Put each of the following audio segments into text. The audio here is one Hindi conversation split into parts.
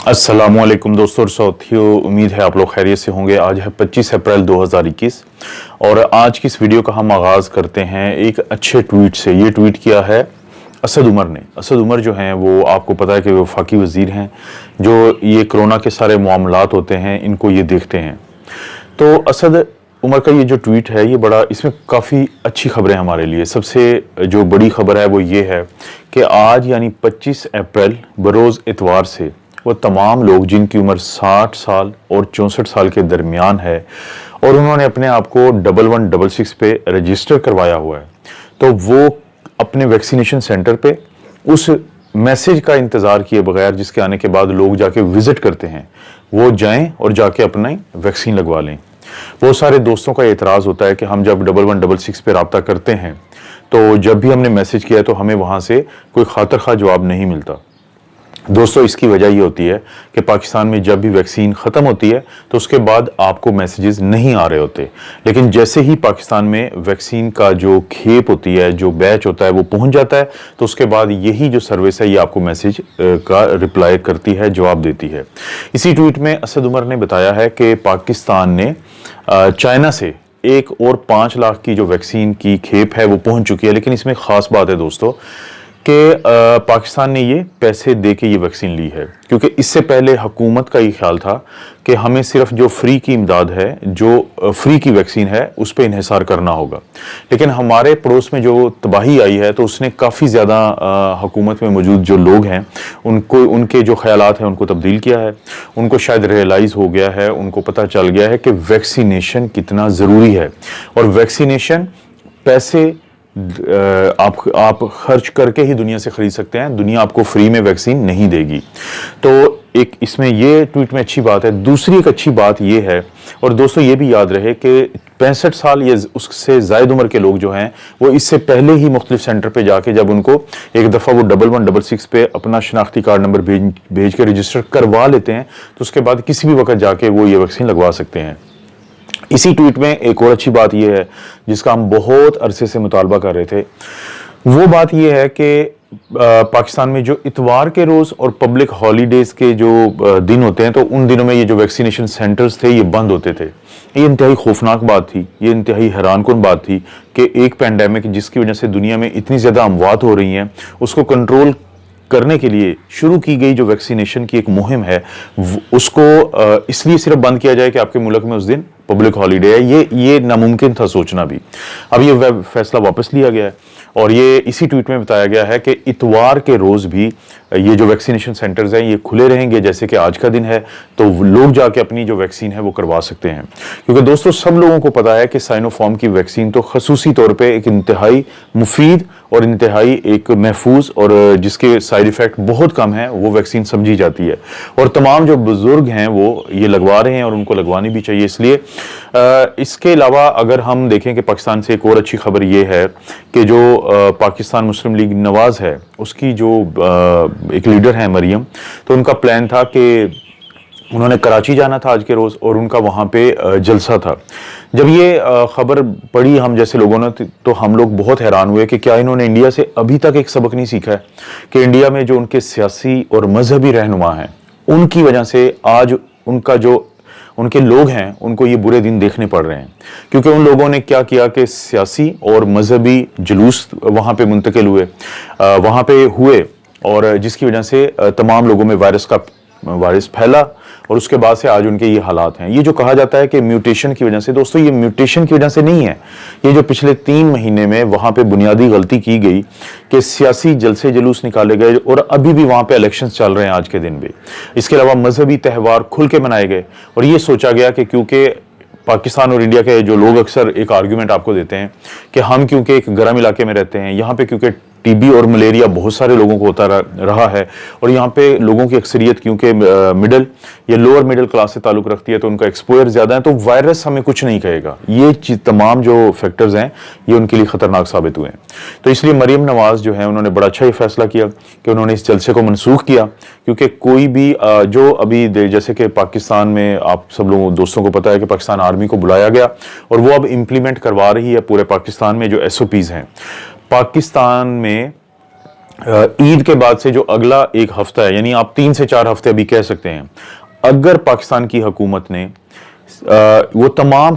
अस्सलामुअलैकुम दोस्तों और साथियों, उम्मीद है आप लोग खैरियत से होंगे। आज है 25 अप्रैल 2021 और आज की इस वीडियो का हम आगाज़ करते हैं एक अच्छे ट्वीट से। ये ट्वीट किया है असद उमर ने। असद उमर जो हैं वो आपको पता है कि वो वफाकी वज़ीर हैं, जो ये कोरोना के सारे मामलात होते हैं इनको ये देखते हैं। तो असद उमर का ये जो ट्वीट है ये बड़ा, इसमें काफ़ी अच्छी खबरें हमारे लिए। सबसे जो बड़ी खबर है वो ये है कि आज यानी 25 अप्रैल बरोज़ इतवार से वो तमाम लोग जिनकी उम्र 60 साल और 64 साल के दरमियान है और उन्होंने अपने आप को 1166 पे रजिस्टर करवाया हुआ है, तो वो अपने वैक्सीनेशन सेंटर पे उस मैसेज का इंतज़ार किए बगैर, जिसके आने के बाद लोग जाके विज़िट करते हैं, वो जाएं और जाके अपना वैक्सीन लगवा लें। बहुत सारे दोस्तों का एतराज़ होता है कि हम जब 1166 पे रब्ता करते हैं तो जब भी हमने मैसेज किया तो हमें वहाँ से कोई खातर खा जवाब नहीं मिलता। दोस्तों, इसकी वजह ये होती है कि पाकिस्तान में जब भी वैक्सीन ख़त्म होती है तो उसके बाद आपको मैसेजेस नहीं आ रहे होते, लेकिन जैसे ही पाकिस्तान में वैक्सीन का जो खेप होती है, जो बैच होता है, वो पहुंच जाता है तो उसके बाद यही जो सर्विस है ये आपको मैसेज का रिप्लाई करती है, जवाब देती है। इसी ट्वीट में असद उमर ने बताया है कि पाकिस्तान ने चाइना से 1 और 5 लाख की जो वैक्सीन की खेप है वो पहुँच चुकी है। लेकिन इसमें ख़ास बात है दोस्तों कि पाकिस्तान ने ये पैसे दे के ये वैक्सीन ली है, क्योंकि इससे पहले हुकूमत का ये ख्याल था कि हमें सिर्फ जो फ्री की इमदाद है, जो फ्री की वैक्सीन है, उस पर इन्हिसार करना होगा। लेकिन हमारे पड़ोस में जो तबाही आई है तो उसने काफ़ी ज़्यादा हुकूमत में मौजूद जो लोग हैं उनको, उनके जो ख्यालात हैं उनको तब्दील किया है। उनको शायद रियलाइज़ हो गया है, उनको पता चल गया है कि वैक्सीनेशन कितना ज़रूरी है और वैक्सीनेशन पैसे आप खर्च करके ही दुनिया से खरीद सकते हैं। दुनिया आपको फ्री में वैक्सीन नहीं देगी। तो एक इसमें ये ट्वीट में अच्छी बात है। दूसरी एक अच्छी बात ये है, और दोस्तों ये भी याद रहे कि 65 साल या उससे ज़ायद उम्र के लोग जो हैं वो इससे पहले ही मुख्तलिफ सेंटर पे जाके, जब उनको एक दफ़ा वो 1166 पे अपना शनाख्ती कार्ड नंबर भेज के रजिस्टर करवा लेते हैं तो उसके बाद किसी भी वक्त जाके वो ये वैक्सीन लगवा सकते हैं। इसी ट्वीट में एक और अच्छी बात यह है जिसका हम बहुत अरसे से मुतालबा कर रहे थे। वो बात यह है कि पाकिस्तान में जो इतवार के रोज़ और पब्लिक हॉलीडेज़ के जो दिन होते हैं तो उन दिनों में ये जो वैक्सीनेशन सेंटर्स थे ये बंद होते थे। ये इंतहाई खौफनाक बात थी, ये इंतहाई हैरानकुन बात थी कि एक पैंडेमिक जिसकी वजह से दुनिया में इतनी ज़्यादा अमवात हो रही हैं, उसको कंट्रोल करने के लिए शुरू की गई जो वैक्सीनेशन की एक मुहिम है, उसको इसलिए सिर्फ बंद किया जाए कि आपके मुल्क में उस दिन पब्लिक हॉलीडे है। ये नामुमकिन था सोचना भी। अब ये फैसला वापस लिया गया है और ये इसी ट्वीट में बताया गया है कि इतवार के रोज़ भी ये जो वैक्सीनेशन सेंटर्स हैं ये खुले रहेंगे, जैसे कि आज का दिन है, तो लोग जाके अपनी जो वैक्सीन है वो करवा सकते हैं। क्योंकि दोस्तों सब लोगों को पता है कि साइनोफार्म की वैक्सीन तो खसूसी तौर पे एक इंतहाई मुफीद और इंतहाई एक महफूज और जिसके साइड इफ़ेक्ट बहुत कम है वो वैक्सीन समझी जाती है, और तमाम जो बुजुर्ग हैं वो ये लगवा रहे हैं और उनको लगवानी भी चाहिए। इसलिए इसके अलावा अगर हम देखें कि पाकिस्तान से एक और अच्छी खबर ये है कि जो पाकिस्तान मुस्लिम लीग नवाज़ है उसकी जो एक लीडर है मरियम, तो उनका प्लान था कि उन्होंने कराची जाना था आज के रोज़ और उनका वहाँ पे जलसा था। जब ये खबर पड़ी हम जैसे लोगों ने तो हम लोग बहुत हैरान हुए कि क्या इन्होंने इंडिया से अभी तक एक सबक नहीं सीखा है कि इंडिया में जो उनके सियासी और मजहबी रहनुमा हैं उनकी वजह से आज उनका जो उनके लोग हैं उनको ये बुरे दिन देखने पड़ रहे हैं। क्योंकि उन लोगों ने क्या किया कि सियासी और मजहबी जुलूस वहाँ पे मुंतकिल हुए, वहाँ पे हुए, और जिसकी वजह से तमाम लोगों में वायरस फैला और उसके बाद से आज उनके ये हालात हैं। ये जो कहा जाता है कि म्यूटेशन की वजह से, दोस्तों ये म्यूटेशन की वजह से नहीं है। ये जो पिछले 3 महीने में वहाँ पे बुनियादी गलती की गई कि सियासी जलसे जुलूस निकाले गए और अभी भी वहाँ पे इलेक्शंस चल रहे हैं आज के दिन भी। इसके अलावा मजहबी त्यौहार खुल के मनाए गए और ये सोचा गया कि क्योंकि पाकिस्तान और इंडिया के जो लोग अक्सर एक आर्ग्यूमेंट आपको देते हैं कि हम क्योंकि एक गर्म इलाके में रहते हैं, यहाँ पे क्योंकि टीबी और मलेरिया बहुत सारे लोगों को होता रहा है और यहाँ पे लोगों की अक्सरियत क्योंकि मिडिल या लोअर मिडिल क्लास से ताल्लुक़ रखती है तो उनका एक्सपोजर ज़्यादा है, तो वायरस हमें कुछ नहीं कहेगा। ये तमाम जो फैक्टर्स हैं ये उनके लिए ख़तरनाक साबित हुए हैं। तो इसलिए मरियम नवाज़ जो है उन्होंने बड़ा अच्छा ये फैसला किया कि उन्होंने इस जलसे को मनसूख किया, क्योंकि कोई भी जो अभी जैसे कि पाकिस्तान में आप सब लोगों दोस्तों को पता है कि पाकिस्तान आर्मी को बुलाया गया और वो अब इम्प्लीमेंट करवा रही है पूरे पाकिस्तान में जो SOPs हैं। पाकिस्तान में ईद के बाद से जो अगला एक हफ्ता है, यानी आप 3 से 4 हफ्ते अभी कह सकते हैं, अगर पाकिस्तान की हुकूमत ने वो तमाम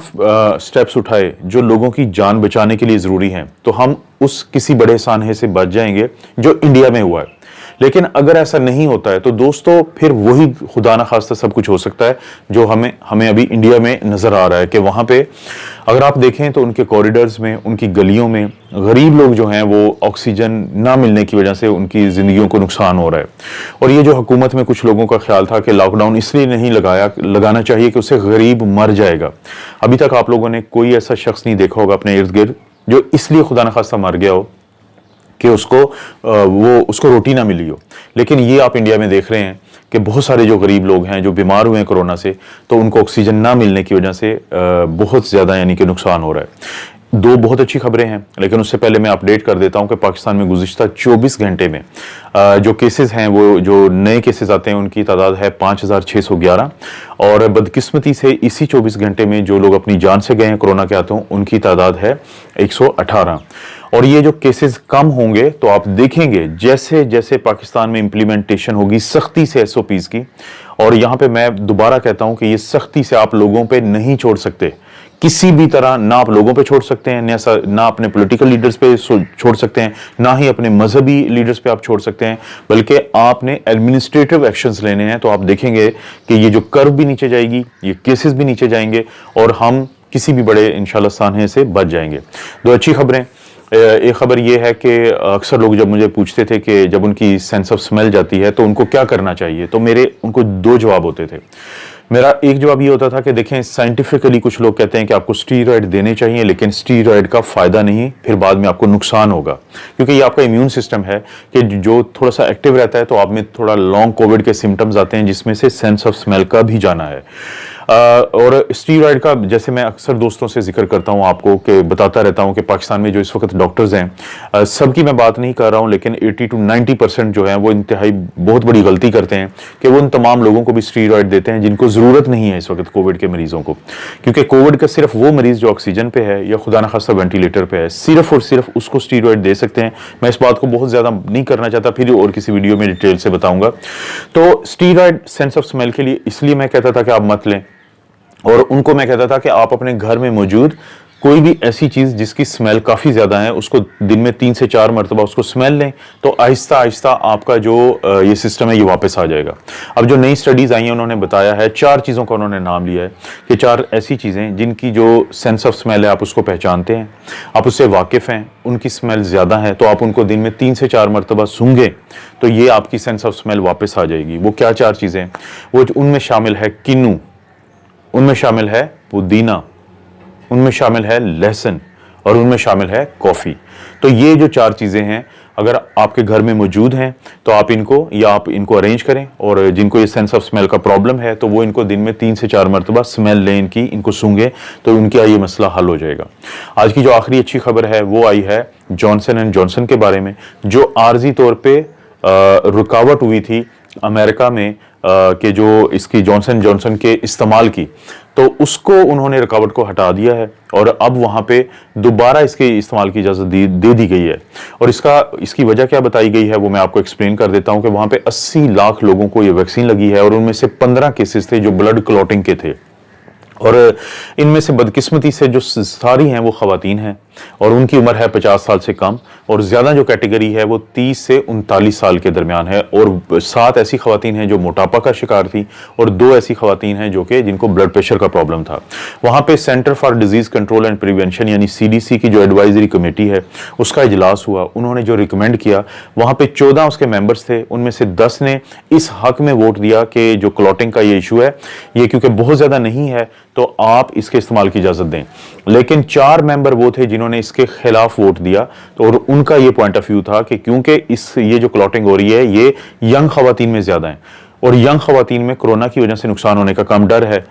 स्टेप्स उठाए जो लोगों की जान बचाने के लिए ज़रूरी हैं, तो हम उस किसी बड़े सानहे से बच जाएंगे जो इंडिया में हुआ है। लेकिन अगर ऐसा नहीं होता है तो दोस्तों फिर वही खुदा ना खास्ता सब कुछ हो सकता है जो हमें अभी इंडिया में नज़र आ रहा है कि वहाँ पे अगर आप देखें तो उनके कॉरिडोर्स में, उनकी गलियों में गरीब लोग जो हैं वो ऑक्सीजन ना मिलने की वजह से उनकी ज़िंदगियों को नुकसान हो रहा है। और ये जो हुकूमत में कुछ लोगों का ख्याल था कि लॉकडाउन इसलिए नहीं लगाना चाहिए कि उससे गरीब मर जाएगा। अभी तक आप लोगों ने कोई ऐसा शख्स नहीं देखा होगा अपने इर्द गिर्द जो इसलिए खुदा न खास्ता मर गया हो कि उसको रोटी ना मिली हो। लेकिन ये आप इंडिया में देख रहे हैं कि बहुत सारे जो गरीब लोग हैं जो बीमार हुए हैं कोरोना से, तो उनको ऑक्सीजन ना मिलने की वजह से बहुत ज़्यादा यानी कि नुकसान हो रहा है। दो बहुत अच्छी खबरें हैं, लेकिन उससे पहले मैं अपडेट कर देता हूं कि पाकिस्तान में गुज़िश्ता 24 घंटे में जो केसेस हैं, वो जो नए केसेस आते हैं उनकी तादाद है 5611, और बदकिस्मती से इसी 24 घंटे में जो लोग अपनी जान से गए हैं कोरोना के हाथों उनकी तादाद है 118। और ये जो केसेस कम होंगे तो आप देखेंगे जैसे जैसे पाकिस्तान में इंप्लीमेंटेशन होगी सख्ती से एसओपीज की, और यहाँ पे मैं दोबारा कहता हूँ कि ये सख्ती से आप लोगों पे नहीं छोड़ सकते किसी भी तरह, ना आप लोगों पे छोड़ सकते हैं, ना अपने पॉलिटिकल लीडर्स पे छोड़ सकते हैं, ना ही अपने मजहबी लीडर्स पे आप छोड़ सकते हैं, बल्कि आपने एडमिनिस्ट्रेटिव एक्शंस लेने हैं। तो आप देखेंगे कि ये जो कर्व भी नीचे जाएगी, ये केसेस भी नीचे जाएंगे और हम किसी भी बड़े इंशाल्लाह सानहे से बच जाएंगे। दो अच्छी खबरें, एक खबर ये है कि अक्सर लोग जब मुझे पूछते थे कि जब उनकी सेंस ऑफ स्मेल जाती है तो उनको क्या करना चाहिए, तो मेरे उनको दो जवाब होते थे। मेरा एक जवाब ये होता था कि देखें, साइंटिफिकली कुछ लोग कहते हैं कि आपको स्टीरॉयड देने चाहिए, लेकिन स्टीरॉयड का फायदा नहीं, फिर बाद में आपको नुकसान होगा, क्योंकि ये आपका इम्यून सिस्टम है कि जो थोड़ा सा एक्टिव रहता है तो आप में थोड़ा लॉन्ग कोविड के सिम्टम्स आते हैं जिसमें से सेंस ऑफ स्मेल का भी जाना है। और स्टीरॉयड का जैसे मैं अक्सर दोस्तों से जिक्र करता हूं आपको कि बताता रहता हूं कि पाकिस्तान में जो इस वक्त डॉक्टर्स हैं, सबकी मैं बात नहीं कर रहा हूं, लेकिन 80 to 90% जो है वो इंतहाई बहुत बड़ी गलती करते हैं कि वो उन तमाम लोगों को भी स्टीरॉयड देते हैं जिनको ज़रूरत नहीं है इस वक्त कोविड के मरीजों को, क्योंकि कोविड का सिर्फ वो मरीज जो ऑक्सीजन पे है या खुदा न खास्ता वेंटिलेटर पे है, सिर्फ और सिर्फ उसको स्टीरॉयड दे सकते हैं। मैं इस बात को बहुत ज़्यादा नहीं करना चाहता, फिर और किसी वीडियो में डिटेल से बताऊंगा। तो स्टीरॉयड सेंस ऑफ स्मेल के लिए इसलिए मैं कहता था कि आप मत लें, और उनको मैं कहता था कि आप अपने घर में मौजूद कोई भी ऐसी चीज जिसकी स्मेल काफी ज्यादा है उसको दिन में 3 से 4 मरतबा उसको स्मेल लें, तो आहिस्ता आहिस्ता आपका जो ये सिस्टम है ये वापस आ जाएगा। अब जो नई स्टडीज आई हैं उन्होंने बताया है, 4 चीजों का उन्होंने नाम लिया है कि 4 ऐसी चीजें जिनकी जो सेंस ऑफ स्मेल है आप उसको पहचानते हैं, आप उससे वाकिफ हैं, उनकी स्मेल ज्यादा है, तो आप उनको दिन में 3 से 4 मरतबा सूंघें तो ये आपकी सेंस ऑफ स्मेल वापस आ जाएगी। वो क्या 4 चीजें, वो उनमें शामिल है किन्नू, उनमें शामिल है पुदीना, उनमें शामिल है लहसुन, और उनमें शामिल है कॉफी। तो ये जो 4 चीजें हैं अगर आपके घर में मौजूद हैं तो आप इनको अरेंज करें, और जिनको ये सेंस ऑफ स्मेल का प्रॉब्लम है तो वो इनको दिन में 3 से 4 मरतबा स्मेल लें इनको सूंघें, तो उनका ये मसला हल हो जाएगा। आज की जो आखिरी अच्छी खबर है वो आई है जॉनसन एंड जॉनसन के बारे में, जो आर्जी तौर पर रुकावट हुई थी अमेरिका में कि जो इसकी जॉनसन जॉनसन के इस्तेमाल की, तो उसको उन्होंने रुकावट को हटा दिया है और अब वहां पे दोबारा इसके इस्तेमाल की इजाजत दे दी गई है। और इसकी वजह क्या बताई गई है वो मैं आपको एक्सप्लेन कर देता हूं कि वहां पे 80 लाख लोगों को ये वैक्सीन लगी है और उनमें से 15 केसेस थे जो ब्लड क्लॉटिंग के थे, और इनमें से बदकिस्मती से जो सारी हैं वो खवातीन हैं और उनकी उम्र है 50 साल से कम, और ज़्यादा जो कैटेगरी है वो 30 से 39 साल के दरमियान है, और 7 ऐसी खवातीन हैं जो मोटापा का शिकार थी और 2 ऐसी खवातीन हैं जिनको ब्लड प्रेशर का प्रॉब्लम था। वहाँ पे centre for disease control and prevention यानी CDC की जो एडवाइजरी कमेटी है उसका इजलास हुआ। उन्होंने जो रिकमेंड किया, वहाँ पे 14 उसके मेंबर्स थे, उनमें से 10 ने इस हक में वोट दिया कि जो क्लॉटिंग का ये इशू है ये क्योंकि बहुत ज़्यादा नहीं है तो आप इसके इस्तेमाल की इजाज़त दें, लेकिन 4 मेंबर वो थे जिन्होंने इसके खिलाफ वोट दिया। तो और उनका ये पॉइंट ऑफ व्यू था कि क्योंकि ये जो क्लॉटिंग हो रही है ये यंग खवातीन में ज़्यादा है और यंग खवातीन में कोरोना की वजह से नुकसान होने का कम डर है,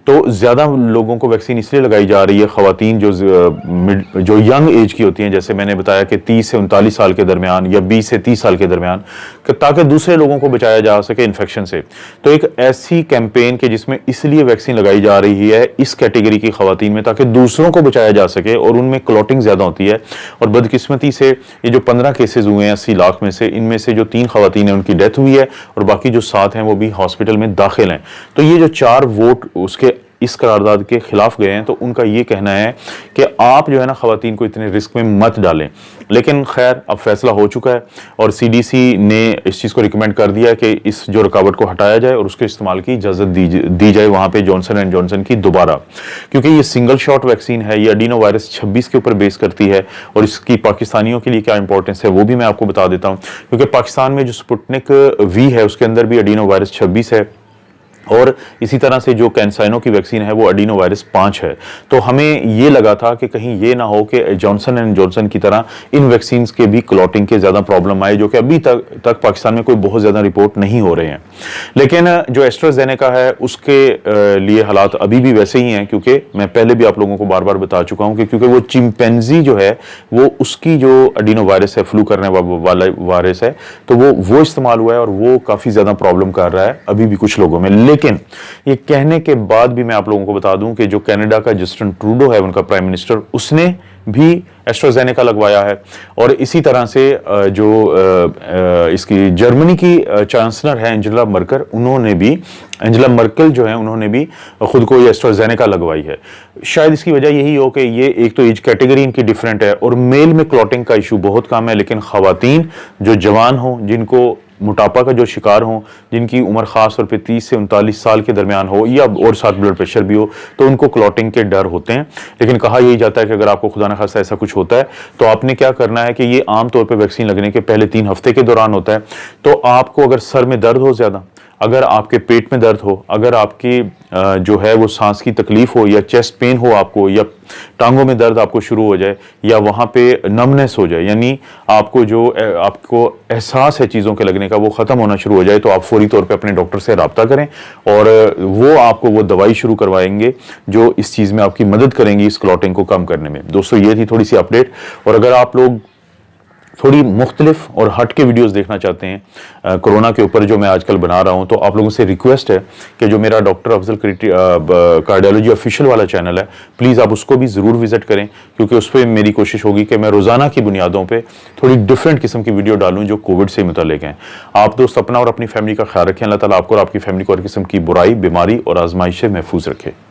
तो ज़्यादा लोगों को वैक्सीन इसलिए लगाई जा रही है, ख़वातीन जो यंग एज की होती हैं, जैसे मैंने बताया कि 30 से 39 साल के दरमियान या 20 से 30 साल के दरमियान, ताकि दूसरे लोगों को बचाया जा सके इन्फेक्शन से। तो एक ऐसी कैंपेन के जिसमें इसलिए वैक्सीन लगाई जा रही है इस कैटेगरी की ख़वातीन में, ताकि दूसरों को बचाया जा सके, और उनमें क्लॉटिंग ज़्यादा होती है। और बदकिस्मती से ये जो 15 केसेस हुए हैं 80 लाख में से, इनमें से जो 3 ख़वातीन हैं उनकी डेथ हुई है, और बाकी जो 7 हैं वो भी हॉस्पिटल में दाखिल हैं। तो ये जो 4 वोट उसके इस करारदाद के खिलाफ गए हैं, तो उनका ये कहना है कि आप जो है ना ख़वातीन को इतने रिस्क में मत डालें। लेकिन खैर अब फैसला हो चुका है, और CDC ने इस चीज़ को रिकमेंड कर दिया है कि इस जो रुकावट को हटाया जाए और उसके इस्तेमाल की इजाज़त दी जाए वहाँ पे जॉनसन एंड जॉनसन की दोबारा, क्योंकि ये सिंगल शॉट वैक्सीन है, ये एडिनो वायरस 26 के ऊपर बेस करती है। और इसकी पाकिस्तानियों के लिए क्या इंपॉर्टेंस है वो भी मैं आपको बता देता हूँ, क्योंकि पाकिस्तान में जो स्पुतनिक V है उसके अंदर भी एडिनो वायरस 26 है, और इसी तरह से जो कैंसाइनो की वैक्सीन है वो एडिनो वायरस 5 है। तो हमें ये लगा था कि कहीं ये ना हो कि जॉनसन एंड जॉनसन की तरह इन वैक्सीन के भी क्लॉटिंग के ज़्यादा प्रॉब्लम आए, जो कि अभी तक पाकिस्तान में कोई बहुत ज़्यादा रिपोर्ट नहीं हो रहे हैं। लेकिन जो एस्ट्राजेनेका है उसके लिए हालात अभी भी वैसे ही हैं, क्योंकि मैं पहले भी आप लोगों को बार बार बता चुका हूँ कि क्योंकि वो चिंपैंजी जो है वो उसकी जो एडिनो वायरस है, फ्लू करने वाला वायरस है, तो वो इस्तेमाल हुआ है, और वो काफ़ी ज़्यादा प्रॉब्लम कर रहा है अभी भी कुछ लोगों में। लेकिन ये कहने के बाद भी मैं आप लोगों को बता दूं कि जो कनाडा का जस्टिन ट्रूडो है, उनका प्राइम मिनिस्टर, उसने भी एस्ट्राजेनेका लगवाया है। और इसी तरह से जो इसकी जर्मनी की चांसलर है एंजेला मर्केल जो है, उन्होंने भी खुद को ये एस्ट्राजेनेका लगवाई है। शायद इसकी वजह यही हो कि ये एक तो एज कैटेगरी इनकी डिफरेंट है, और मेल में क्लॉटिंग का इशू बहुत कम है, लेकिन ख़वातीन जो जवान हों, जिनको मोटापा का जो शिकार हों, जिनकी उम्र ख़ास तौर पे 30 से 39 साल के दरमियान हो, या और साथ ब्लड प्रेशर भी हो, तो उनको क्लॉटिंग के डर होते हैं। लेकिन कहा यही जाता है कि अगर आपको खुदा न खास्ता ऐसा कुछ होता है, तो आपने क्या करना है कि ये आम तौर पे वैक्सीन लगने के पहले 3 हफ्ते के दौरान होता है। तो आपको अगर सर में दर्द हो ज़्यादा, अगर आपके पेट में दर्द हो, अगर आपकी जो है वो सांस की तकलीफ हो, या चेस्ट पेन हो आपको, या टांगों में दर्द आपको शुरू हो जाए, या वहाँ पे नमनेस हो जाए, यानी आपको एहसास है चीज़ों के लगने का वो ख़त्म होना शुरू हो जाए, तो आप फौरी तौर पे अपने डॉक्टर से रब्ता करें, और वो आपको वो दवाई शुरू करवाएंगे जो इस चीज़ में आपकी मदद करेंगी इस क्लॉटिंग को कम करने में। दोस्तों ये थी थोड़ी सी अपडेट, और अगर आप लोग थोड़ी मुख्तलिफ और हट के वीडियोस देखना चाहते हैं कोरोना के ऊपर जो मैं आजकल बना रहा हूं, तो आप लोगों से रिक्वेस्ट है कि जो मेरा डॉक्टर अफजल कार्डियोलॉजी ऑफिशियल वाला चैनल है, प्लीज़ आप उसको भी ज़रूर विजिट करें, क्योंकि उस पर मेरी कोशिश होगी कि मैं रोज़ाना की बुनियादों पे थोड़ी डिफरेंट किस्म की वीडियो डालूं जो कोविड से मुतल्लिक हैं। आप दोस्त अपना और अपनी फैमिली का ख्याल रखें। अल्लाह ताला आपको और आपकी फैमिली को हर किस्म की बुराई, बीमारी और आजमाइश से महफूज रखे।